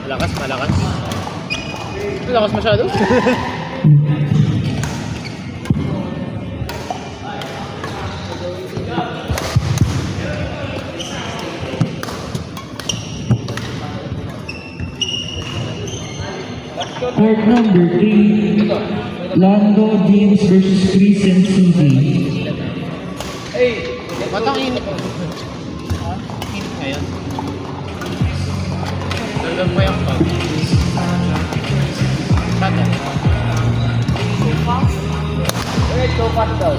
Malakas, malakas. Malakas masyado. Court number 3, Lando James versus Crescent City. Ba't ang init? Ha? Init ngayon. Dalag pa yung pag. Saan? So fast daw.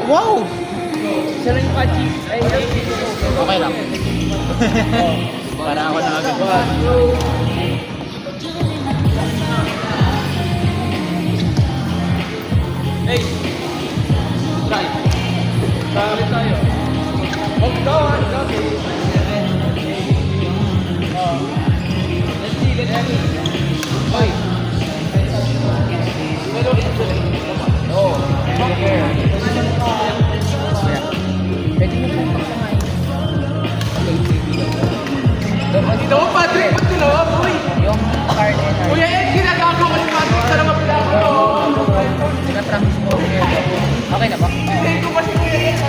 Wow! Isa lang yung kachi. Ay, Okay lang. Para ako na agad. Hey! Try. Try tayo. Oh, go on, go. Let's see, let's see. Five. Oh, okay. Pwede mo pong paksamahin. Dito mo, Patrick! Ba't ginawa mo? Yung card and Kuya Ed, ginagawa ko si Patrick sa naman pala ko. nag-practice mo. Okay na ba? Hindi ko kasi Kuya Ed.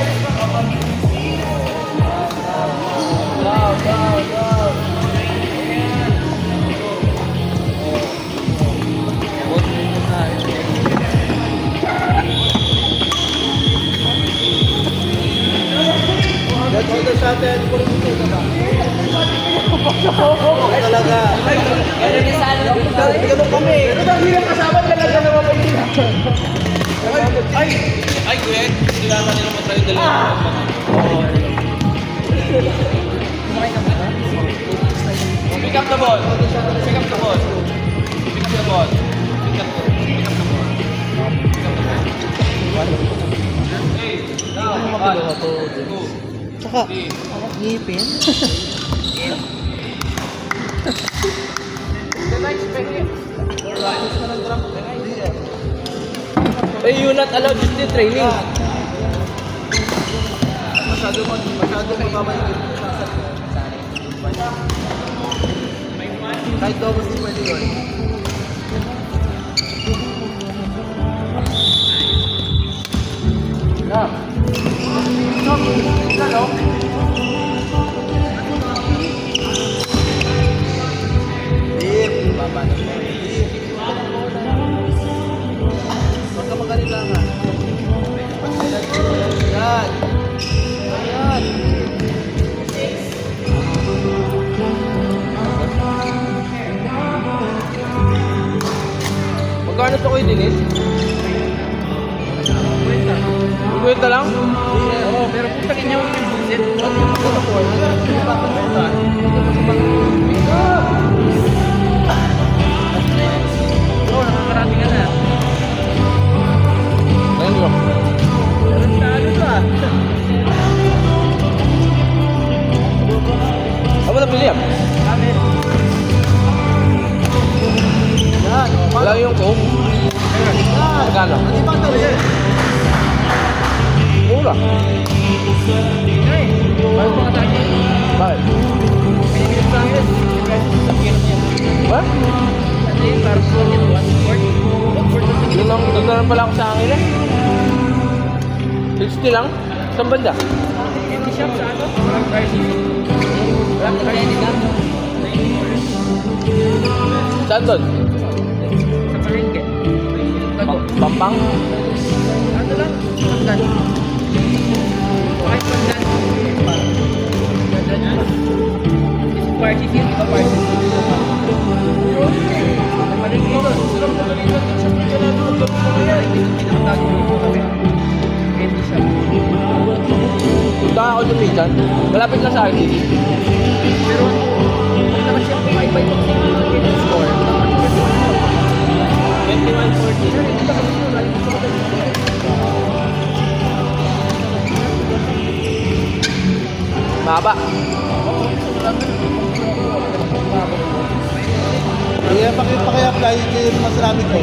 Wow, wow, wow. That's all the shot and puro dito na. Talaga. Ganun kami. Pero ang hirap kasama talaga naman pa yun. Ay, Kuya Ed, kailangan nila mo tayo dalawa. Pick up the ball. Pick up the ball. Pick up the ball. Pick up the ball. Pick up the ball. Pick up the ball. Hey, now, 1, 2, Tsaka, 3. ngipin. Hey, you're not allowed to do training. Masyado mababa yung kahit daw mas di pwede yun. Baba na po. Huwag ka magalilangan. Yan. Yan. Magkano to kayo, Dennis? 50 lang? Oo, pero kung takin niya yung busit, huwag yung magkakapon. Oo, nakakarami ka na. Ayun mo. Meron talo to ah. Ako na pili ah. Amin. Wala yung coke. Magkano? Hindi ba ito yan? Mura. Ay, bago pa ka tayo. Bakit? Pinigil sa akin. Sa hirap niya. What? Ano yun, parang po niya, 1/4. Yun lang, nagdaran pala ako sa akin eh. 60 lang? Saan banda? Candy shop sa ano? Walang price. Walang candy lang. Saan doon? Sa palengke. Pampang? Ano lang? Pandan. Kahit pandan. Pandan. Is party here? Ito party. Palengke doon. Sarap na palengke doon. Sa palengke na doon. Pinakatago dito kami. Candy shop. Punta ako dun minsan. Malapit na sa akin. Pero ang naman siya kung may ibang score. 21-40. Mahaba. Kaya paki-apply yung masarami ko.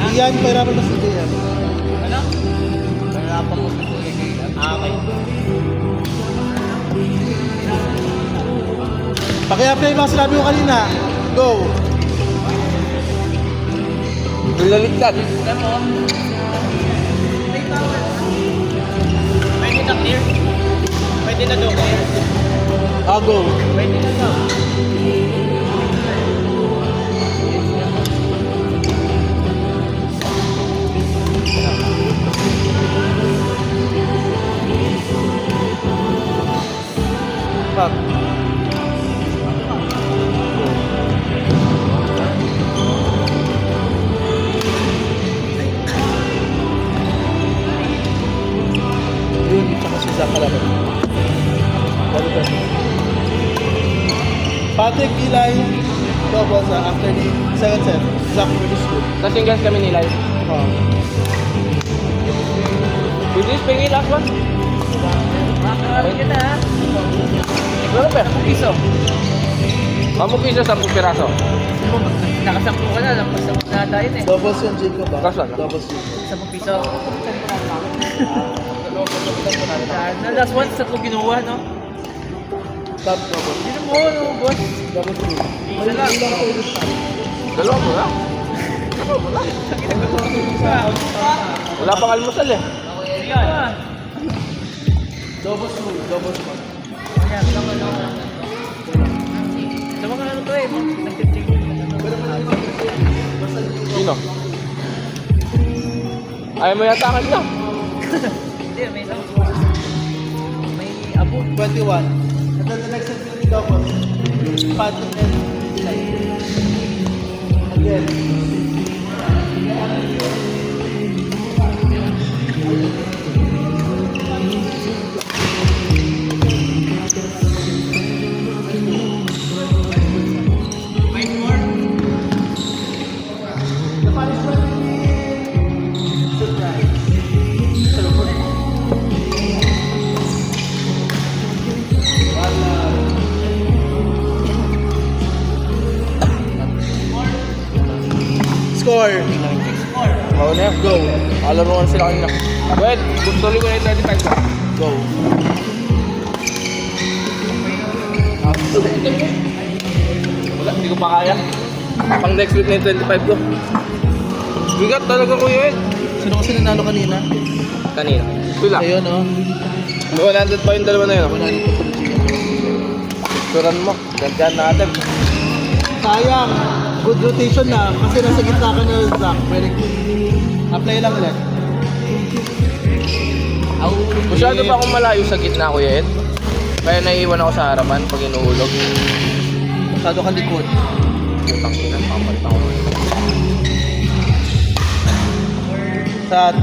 Iyan, pahirapan mas hindi yan. Ano? Pahirapan mo sa Okay, apply mo sinabi mo kanina. Go. Bulaligtad. Pwede na clear? Pwede na daw clear? Go. Pwede na daw. Pag. Yun, tsaka si Zach kalaban. Balikan. Patrick, Eli, double sa after the second set. Zach versus good. Tapos yung guys kami nilay. With this, pengi last one. Makakaroon ka na ha? Ano pa? Piso. Mamuk isa 10 piraso. Nakasampu ka na, lampas na na tayo eh. Doubles yung Jacob ba? Last one, no? Doubles yun. 10 piso. Na last one, sa kong ginawa, no? Top double. Sino mo, no, boss? Double three. Isa lang. Dalawa mo na. Wala pang almusal eh. Yan. Doubles mo. Doubles mo. Ayan, tama na. Tama ka ano to eh. Nag-tipting. Sino? Ayaw mo yata akin na. Hindi, may may abo. 21. And then the next set will be double. Patrick and Eli. Again. Score. Mau na yan. Go. Alaruan sila kanina. Well, gusto ko na yung 35 na. Go. Wala, hindi ko pa kaya. Pang next week na yung 25 ko. Bigat talaga ko yun. Sino kasi nanalo kanina? Kanina. Pila. Ayun, oh. 100 pa yung dalawa na yun. Wala dito po. Picturean mo. Gandaan natin. Sayang. Good rotation na. Kasi nasa gitna ka na, Zach. Very good. Apply lang ulit. Masyado pa akong malayo sa gitna ko yun. Kaya naiiwan ako sa harapan pag inuulog. Masyado kang likod. Putang ina, papalit ako. Sad.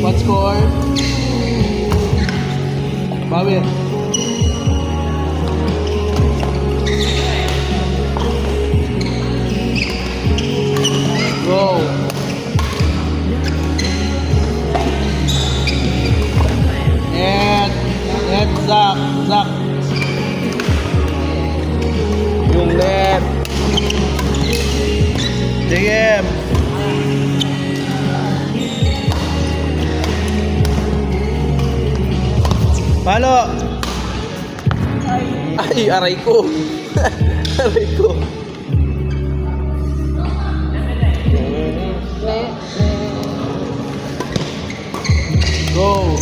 What score? Bawit. Go. Net, Zach. Yung net. JM. Palo. Ay, aray ko. Aray ko. Go.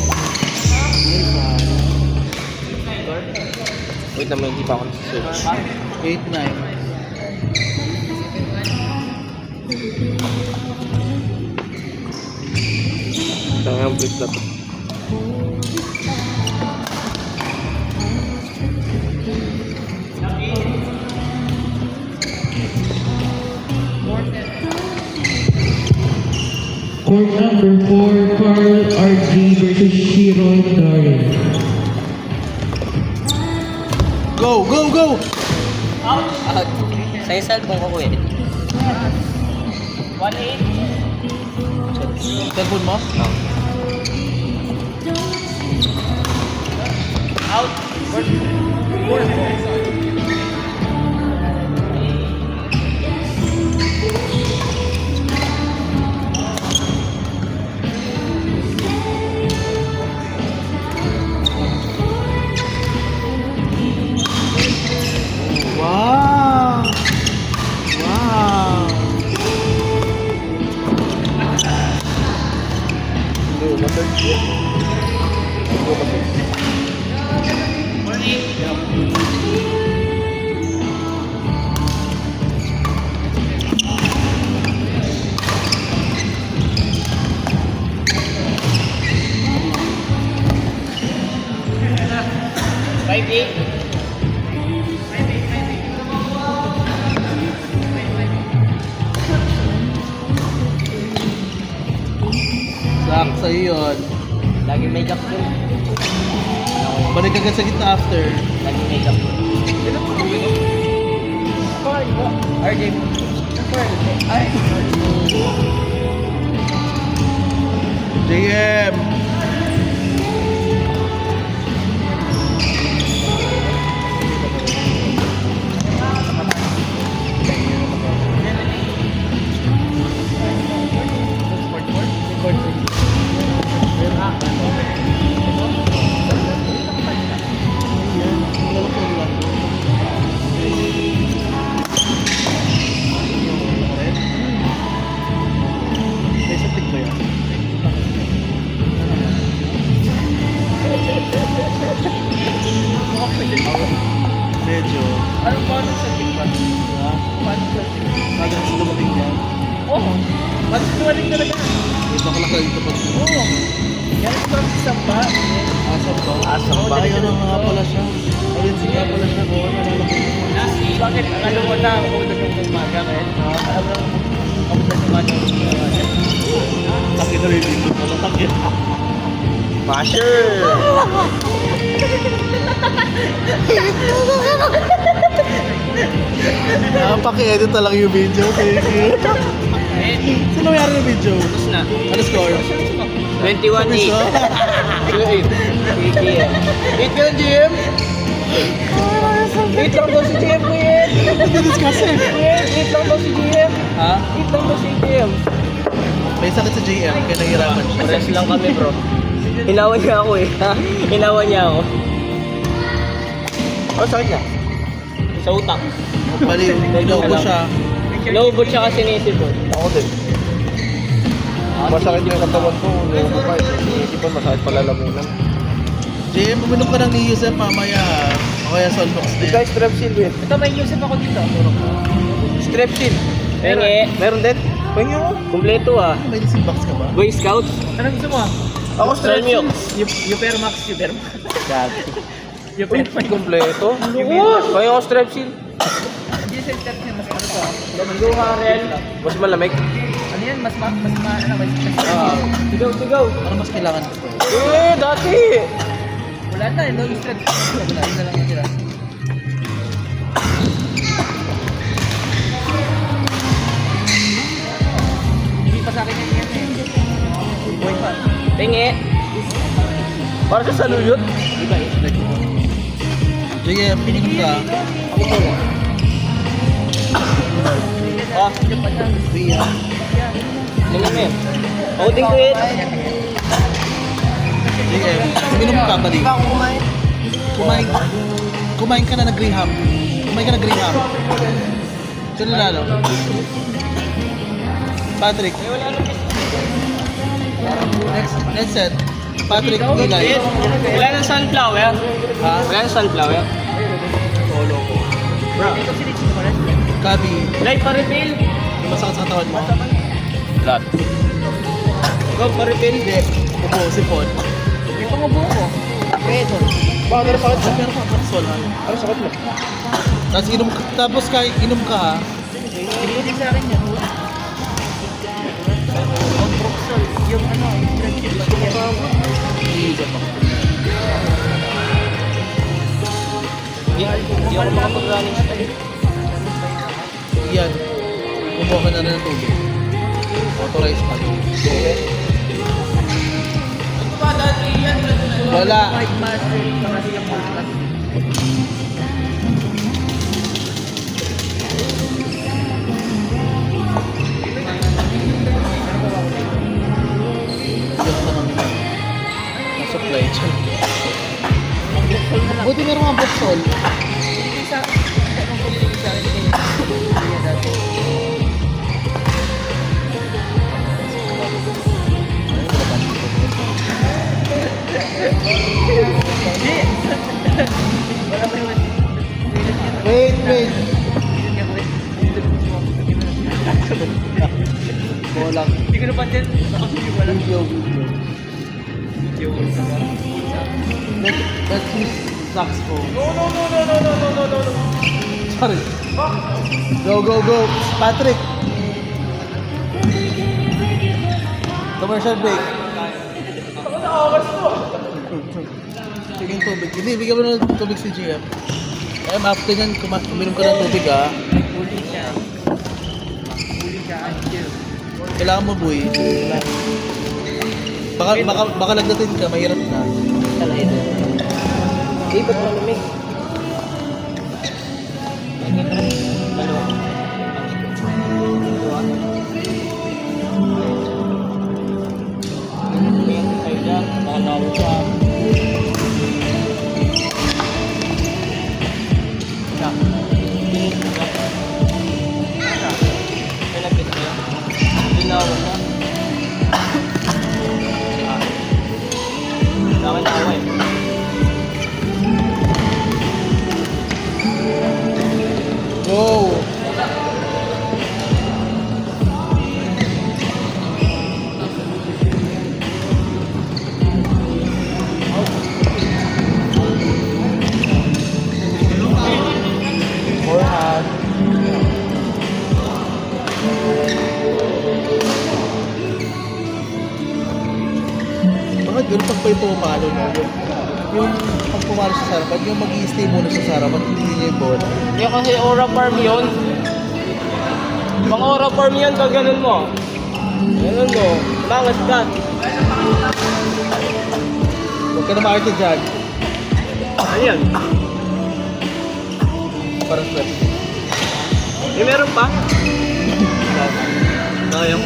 Wait naman, hindi pa ako nasa-search. 8-9. Tangang break na to. Court number 4, Carl RG versus Shiro Dare. Go. Sa yung cellphone ko kuya. 1-8. Cellphone mo? Out. Zach, sa'yo yun. Lagi makeup ko. Balik agad sa gitna after. Lagi makeup ko. RJ. Ay. JM! May satig ba yan? Medyo. Ano ba sa TikTok? Ha? Bago na sila mating yan. Oo. Mas tuwaling talaga. Ito ko lang dito pag Oo. Yan from Samba. asam ba? Asam ba? Ayun na nga pala siya. Ayun siya pala siya. Oo, nalalaki. Bakit? Alam mo na ako kung yung umaga kahit. Alam mo ako sa umaga. Laki na rin dito. Malaki. Basher! Paki-edit na lang yung video. Thank you. Sino mayroon yung video? Tapos na. Ano score? 21-8. Gusto? 8 ka na, GM? 8 lang daw si GM ko yan. Discuss eh. 8 lang daw si GM. Ha? 8 lang daw si GM. May sakit sa JM, kaya nahihirapan siya. Pares lang kami bro. Hinawan niya ako eh. Hinawan niya ako. Oh, sakit niya. Sa utak. Baliw, inuubo siya. Naubot siya kasi naisip ko. Ako din. Masakit yung katawan ko. Ano pa, isipan masakit pala lamunan. JM, uminom ka ng Niusep mamaya ha. O kaya Solvox din. Guys, Strepsil din. Ito may Yusuf ako dito. Strepsil. Penge. Meron din? Pwede mo. Kumpleto ah. May decent box ka ba? Boy Scouts. Ano gusto mo? Ako Strepsil. Yung Permax, yung Permax. Yung Uy, Permax. kompleto. Kaya ako Strepsil. Hindi sa step niya, mas ano to ah. Luha Real. Mas malamig. Ano yan? Mas Sigaw, sigaw. Ano mas kailangan ko? Dati. wala na, no stretch. Wala na lang yung tira. Hindi pa sa akin yan eh. Boy pa. Penge. Para sa saluyot. Iba eh. JM, pinig ka. Oh, Ria. tingnan mo yun. Holding to it. JM, uminom ka bali. Kumain ka na ng Graham. Kumain ka na Graham. Sino lalo? Patrick. Next set. Patrick, Eli. Wala ng sunflower. Ha? Wala ng sunflower. Solo ko. Gabi, Light pa refill. may masakit sa katawan mo? Lahat. Go pa refill. Hindi. Upo, sipon. May pangubo ko. Preso. Bakit na sakit mo? Pero ka, patisol ha. Ano sakit mo? Tapos kahit inom ka ha. Hindi din sa akin yan. Ang Proxol, yung ano, yung friendship ba yan? Iisip ako. Hindi ako makapag-running style. Yan. Kumuha ka na rin ng tubig. Authorize pa. Wala. Fight master, kasi yung podcast. Yung tanong na. Supply chain. Buti meron mga boxol. Isa, anong pagpili sa akin eh. Kaya dati. Hindi. dyan. Video. That's his saxophone. No. Sorry. Go. Patrick. Commercial break. Sige tubig. Hindi, bigyan mo ng tubig si GM. After nyan, kuminom ka ng tubig ah. Huli siya. Kailangan mo buhay. Baka lagdatin ka, mahirap na. Talain. Di ba't malamig? Go! Forehand. Bakit ganun pag kayo pumalo na yung pag pumalo sa sarapan, yung mag-i-stay muna sa sarapan, hindi niya yung bola. Kaya kasi aura farm yun. Pang aura farm yun, pag ganun mo. Ganun mo. Bangas ka. Huwag ka na maarte dyan. Ano yan? Parang sweat. Meron pa? Sayang.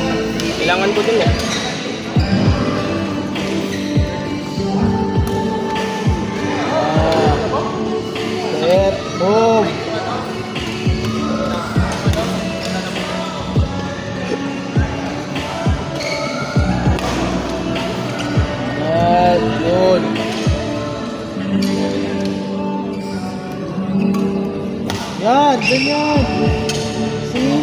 Kailangan ko din eh. Set. Boom. Yun. Yan, ganyan. See?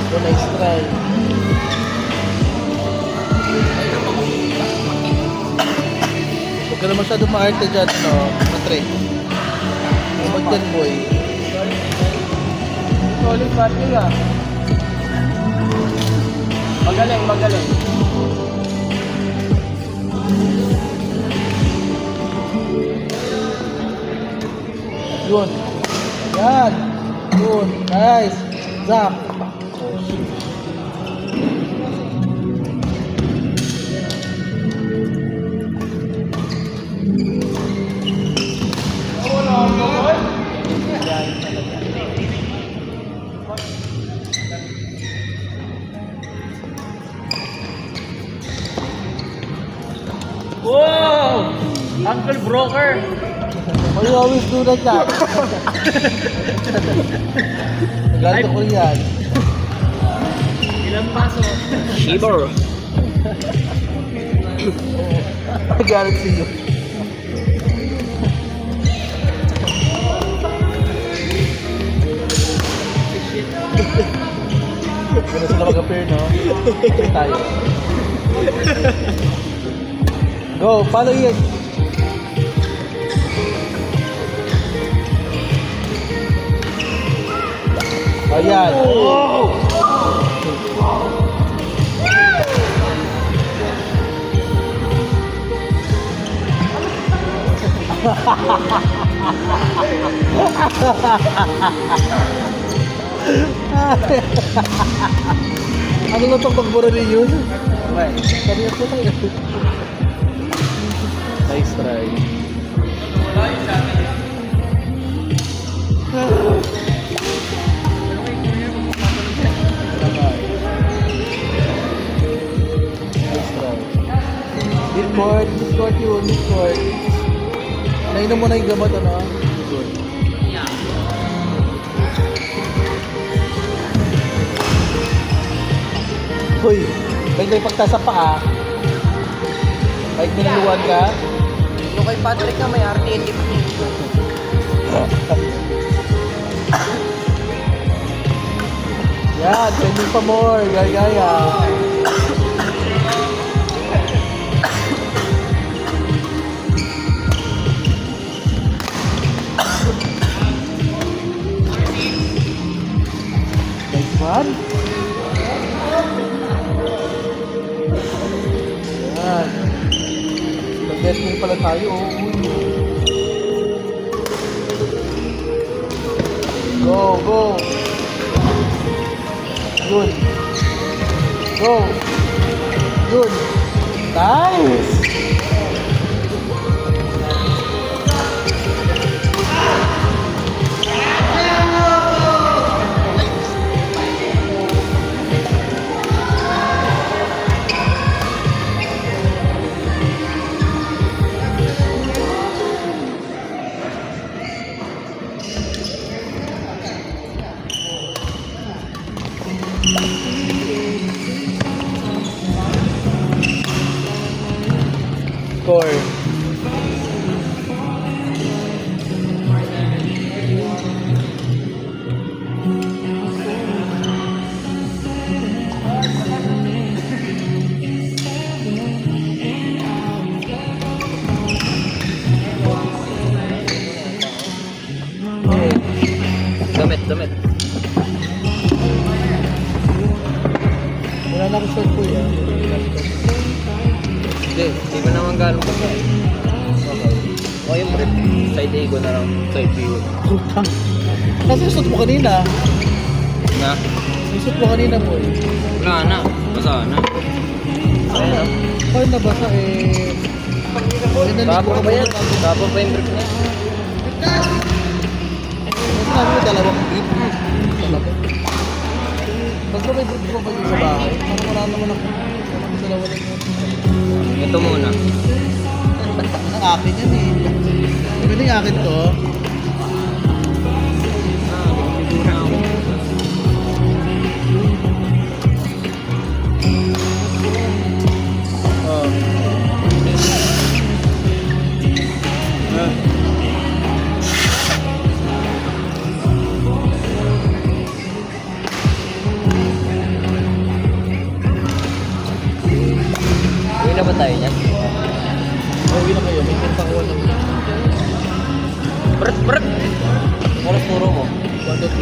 So, nice try. Huwag ka na masyadong maarte dyan, matrick. Huwag dyan, boy. Solid batting ah. Magaling. Yun. Yan. Yun. Nice. Zap. Wow! Uncle Broker! Why you always do like that? Galit ko yan. Ilang paso? Shibor. Galit sa iyo. Kung sila mag-appear, no? Okay tayo. Go, follow it. Ayan. Ano na itong pagbura ninyo? Kami ako tayo. Nice try. Discord yun, Discord. Nainom mo na yung gamot, ano? Good. Hoy, bigla yung pagtasa pa ah. Kahit minaluan ka. Yung kay Patrick na may RTN gift niya. Yan, sending pa more. Gaya. Nice one. Yan. Nag-guessing pala tayo. Go. Good. Go. Good. Nice. Score. Damit. Wala na ako short po yan. Hindi mo naman galang pa. O yung brief, side A ko na lang, side B ko. Putang. Kasi suot mo kanina. Na? Suot mo kanina po eh. Wala na, basa na. Ayan o. Paano nabasa eh? Bago ba yan? Bago ba yung brief niya? Kasi namin yung dalawang beat. Talaga. Pagka may beat ko ba yung sa bahay? Parang wala naman ako. Parang dalawa lang yun. Ito muna. Ang akin yan eh. Ano yung akin to? Oh. Uwi na ba tayo niyan? Uwi na kayo. May pintakuha ng Brek! Oras turo mo. 1 to 2.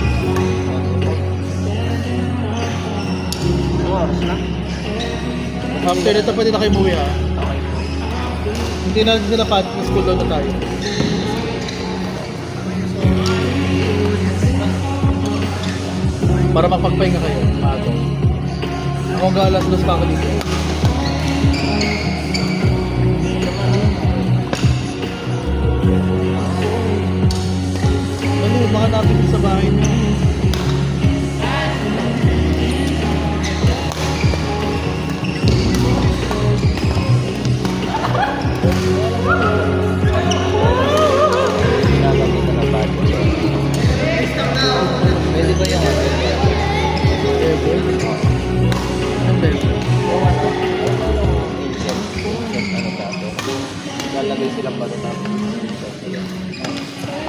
Ano oras na? After nito pwede na kayo umuwi ha. Hindi na sila pat. School daw na tayo. Para makapagpahinga kayo. Maaga. Ako hanggang alas 2 pa ako dito. Ano, baka natin sa bahay niyo. Nagamitan ng budget. Pwede ba yung lalagay silang bago namin.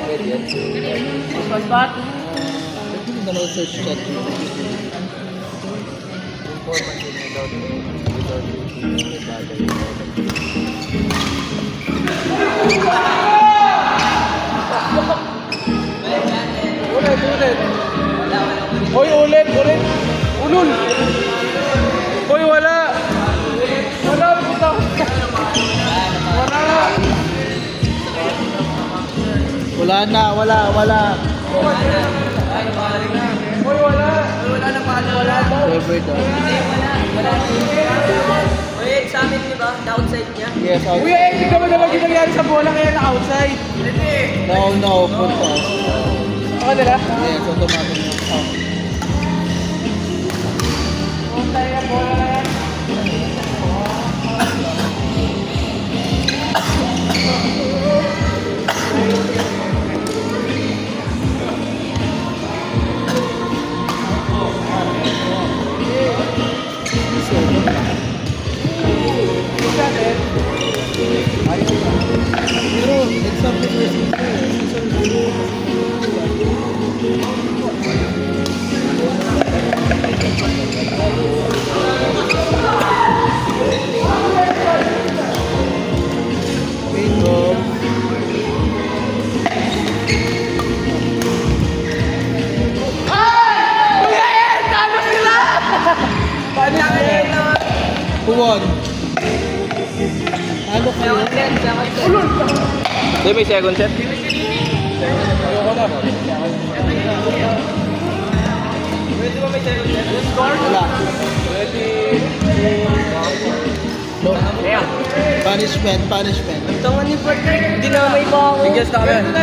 Pwede yan. Hindi na lang search chat. Informative without Ulit. Hoy, ulit. Ulul. Hoy, wala. Wala, puta. Wala. Hoy, wala. Never done. Wait, sa amin di ba? Downside niya? Yes, outside. Kuya, hindi ka ba naman yung nangyari sa bola kaya na-outside? No, punta. Baka nila? Yes, automatic. Sa atin, Bingo. Who won? Ano kayo? Hindi, may second set. Wala. No. Punishment, punishment. Hindi na may pa ako. Biggest na kami.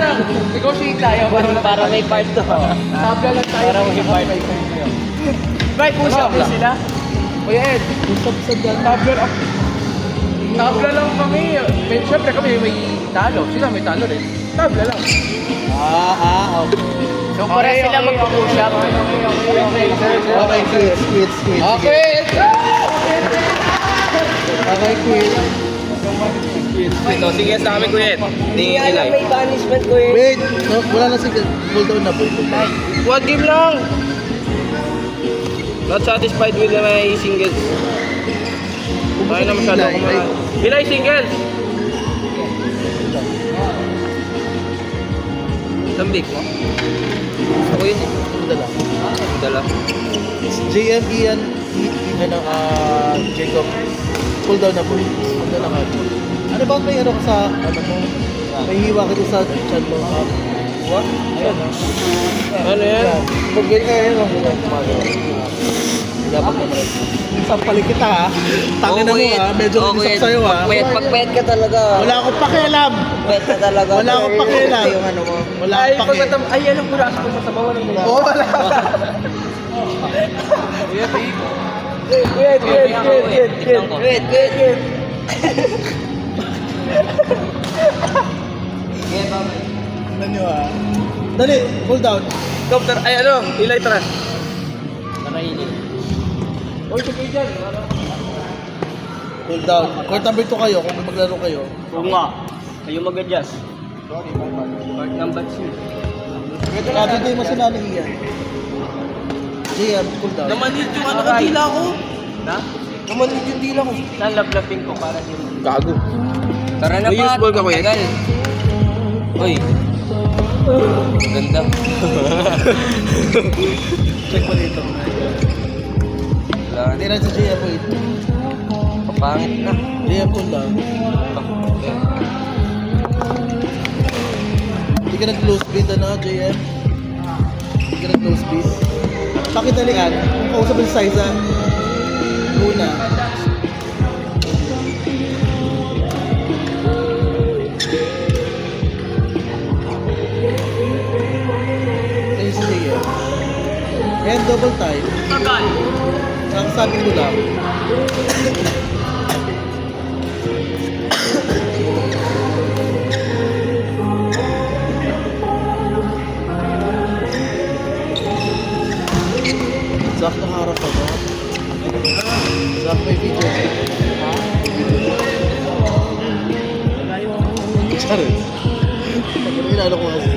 Negotiate tayo. Para may part to. Tabla lang tayo. Para may part. May push-up din sila. Kuya Ed, Usap sa dyan. tabla lang kami. Siyempre kami may talo. Sila may talo rin. Tabla lang. Okay. So, para sila mag-push up. Okay, quit. Okay. Okay, quit. So, sige sa kami, Kuya Ed. Ni Eli. May punishment ko eh. Wait! No, wala na si pull down na pull down. One game lang! Not satisfied with my singles. Kaya na masyado ako mga... Eli, singles! Lambik mo? Ako yun eh. Dala. Dala. JM, Ian, Jacob, pull down na pull. Pull down na ka. Ano ba may ano ka sa, ano mo? May hiwa ka sa chan mo. What? Ayun. Ano yan? Pag ganyan ngayon, dapat naman. Sampalin kita ha. Tangin na mo ha. Medyo nag-isap sa'yo ha. Pagpet ka talaga. Wala akong pakialam. Pagpet ka talaga. Wala akong pakialam. Yung ano mo. Wala akong pakialam. Ay, alam ko na ako sa sabawan ng mga. Oo, wala. Wait. Ano nyo ha? Dali, pull down. Doctor, ay ano? Eli, tara. Oy, sige dyan. Pull down. Court number 2 kayo kung maglaro kayo. Oo nga. Kayo mag-adjust. Part number 2. Sabi din mo sila ni Ian. JM, pull down. Namanid yung ano ka dila ko. Na? Namanid yung dila ko. Nalablapin ko para din. Gago. Tara na May pa. use ball ka, Kuya? Tagal. Uy. Ganda. Check mo dito. Wala Hindi na si JM, wait. Papangit na. JM, pull down. Hindi ka nag-close beat ano, JM? Hindi ka nag-close beat. Pakitalian, kung kausap yung size ha. Muna. Ayun si JM. And double time. Tagal. Ang sabi ko lang. Zach, nakaharap ka ba? Zach, may video. Ha? Charis. Inano ko kasi.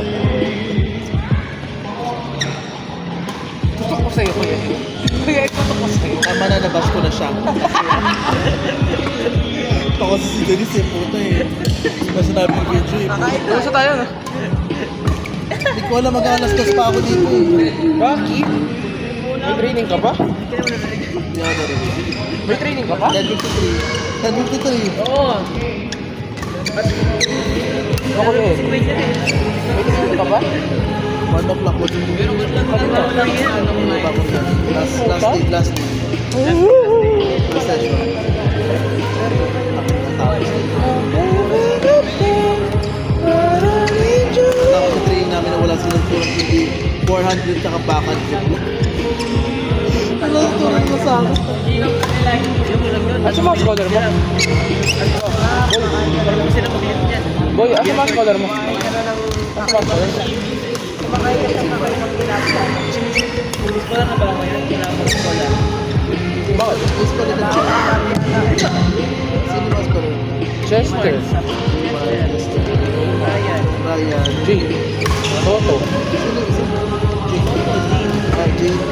Tutok ko sa'yo, Kuya. Kuya, tutok ko sa'yo. Tama na, nabas ko na siya. Ito kasi si Dennis eh, puta eh. Nasa namin yung video eh. Ano sa tayo, no? Hindi ko alam, mag-alaskas pa ako dito eh. Bakit? May training ka ba? Hindi ako narinig. May training ka ba? 10:53. 10:53. Oo. Ako din. May training ka ba? 1 o'clock mo dito. Pero ba't lang last day. Last session. Tapos sa training namin na wala silang turang hindi 400 tsaka backhand trip. Ano ang turang na sa akin? Ano sa mga scholar mo? Boy, ano sa mga scholar mo? Ano sa mga scholar mo? Bakit? Mas ko na sino mas ko na? Chester. Ryan. G. Toto. Sino isa? Jade.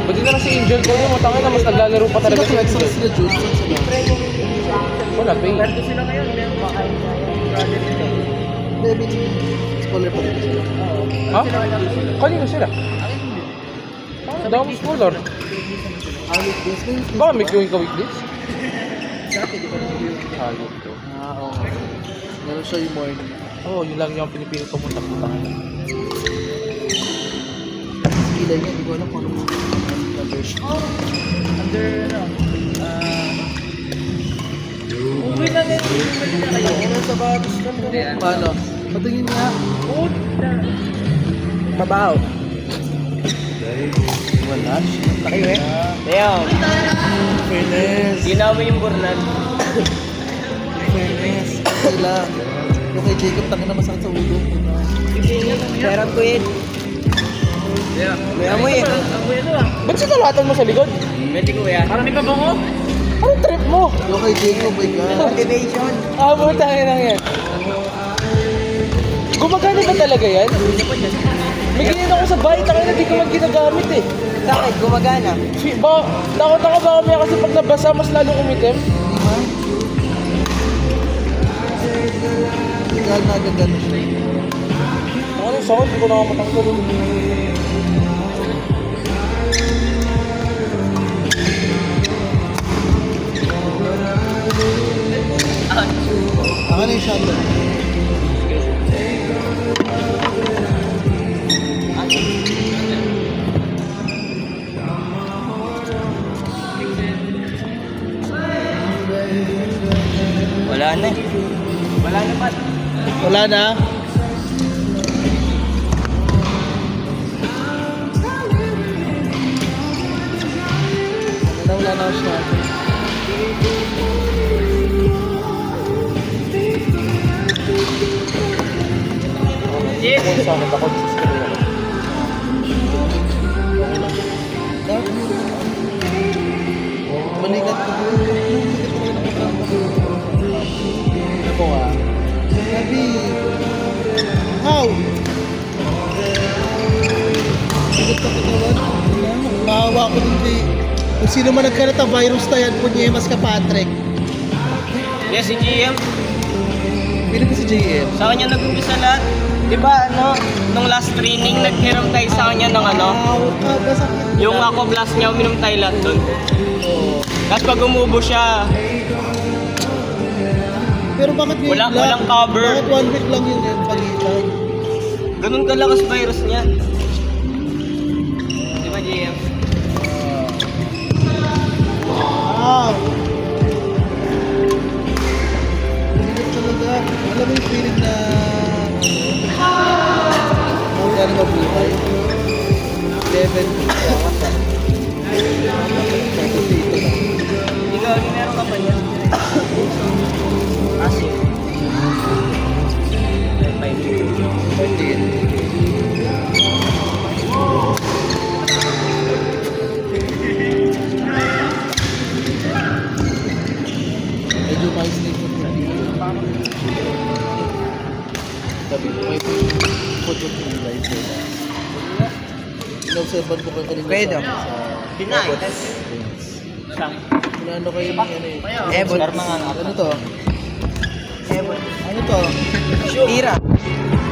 Ba't di na lang si Angel ko yung matangin na mas naglalaro pa talaga si Sila Angel. sila Jude. Saan sila? Wala, pay. Ganito sila ngayon, meron pa kayo project nila. Hindi, I mean, scholar pa rin sila. Ha? Kanino sila? Dami scholar. Weekdays ba yun? Baka may gawin ka weekdays? Dati, di ba nag-review? Hayop to. Oo. Meron siya yung morning. Oo, yun lang yung pinipili ko punta punta. Ilan niya, hindi ko alam kung anong version. Under, ano, uwi na din, uwi na kayo. Ano sa batos ka mo? Paano? Patingin nga. Mabaho. Wala. Kayo eh. Damn. Fairness. Ginawa yung burnan. Fairness. Sila. Yung kay Jacob, tangin na masakit sa ulo. Meron ko yun. May amoy eh. Amoy ito ah. Ba't sinalatan mo sa likod? Pwede ko yan. Parang may pabango. Anong trip mo? Yung kay Jacob, my God. Motivation. Ah, buta lang yan. Gumagana ba talaga yan? May ganyan ako sa bahay, tangin na di ko man ginagamit eh. Bakit? Gumagana. Takot ako ba kami kasi pag nabasa, mas lalong umitim? Di ba? Kaya nagagano siya. Ano yung sakit? Hindi ko nakamatanggal. Ako na yung shotgun. Wala na eh. Wala na pa. Wala na. Wala na ako shotgun. Yes. Kung sakit ako, disiscreet ako. Balikat ko. Ako ah. Sabi. How? Sagot ka katawan. Maawa ko din kay... Kung sino man nagkalat ang virus na yan, punyemas ka, Patrick. Yes, si GM. Pili ko si JM. Sa kanya nag-umpisa lahat. Di ba, ano, nung last training, naghiram tayo sa kanya ng ano, Basakit. yung ako blast niya, uminom tayo lahat dun. Oo. Tapos pag umubo siya, Pero bakit ngayon lang? Walang cover. Bakit 1 week lang yun yung pagitan? ganun kalakas virus niya. Di ba, GM? Ah! Pinigit talaga. Alam mo yung feeling na... Ano mabuhay? 11 Ikaw, meron ka pa niya. Asin. 14. Medyo mais na yung sabi ko, may food ko yung live ko. Inobservan ko kayo kanina Pwede. sa... Pinay. Siyang. Ano kayo ng ano eh? Ebon. Ano to? Ebon. Ano to? Tira.